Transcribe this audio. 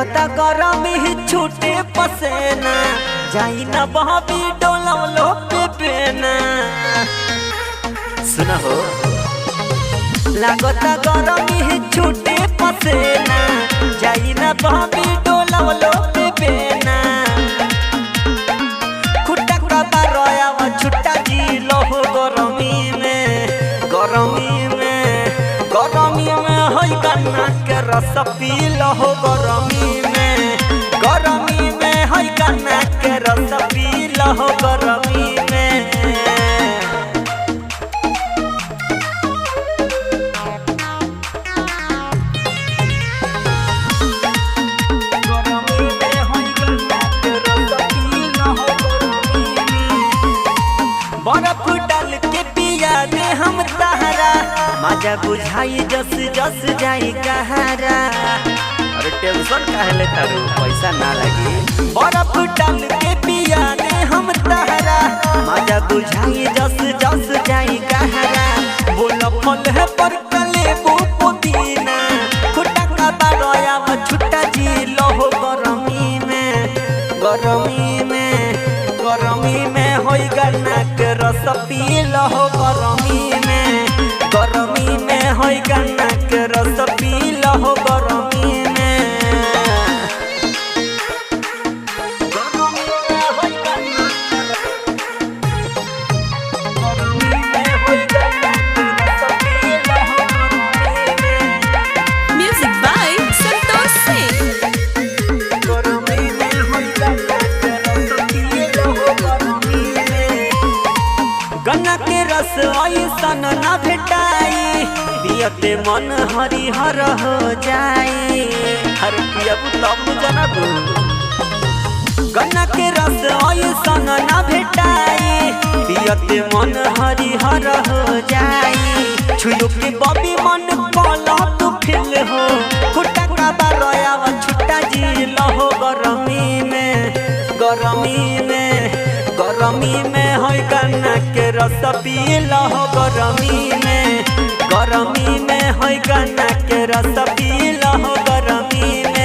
लागता गरमी ही छूटे पसेना जाई ना बहबी डोलवलो पे पेना। सुना हो लागता गरमी ही छूटे पसेना जाई ना बहबी डोलवलो पे पेना। खुट्टा का बारोया व छुट्टा जी लहो गरमी में होई गन्ना के रस पी लहो गरमी में होई गन्ना के रस पी लहो गरमी में। बर्फ डाल के पिया दे हम तहरा मजा बुझाई जस जस जाई कहारा। अरे टेंशन काहे लेता रू पैसा ना लगी। बर्फ डाल के पिया दे हम तहरा मजा बुझाई जस जस जाई कहारा। बोल फल है पर कलेबू पुदीना खुट्टा का बारोया व छुट्टा जी लहो गरमी में होई गन्ना के रस पी लहो गरमी में होई गन्ना के रस पी लहो गरमी में। Music by Santosh Singh. गन्ना के रस ऐसन न भेटाई पियते मन हरिहर हो जाई। हर पियबू तब जनबू गन्ना के रस ऐसन न भेटाई पियते मन हरिहर हो जाई। छुयो के बबी मन कला तू फिल हो खुट्टा का बारोया व छुट्टा जी लहो गरमी में होई गन्ना के रस पी लहो गरमी में होई गन्ना के रस पी लहो गरमी में।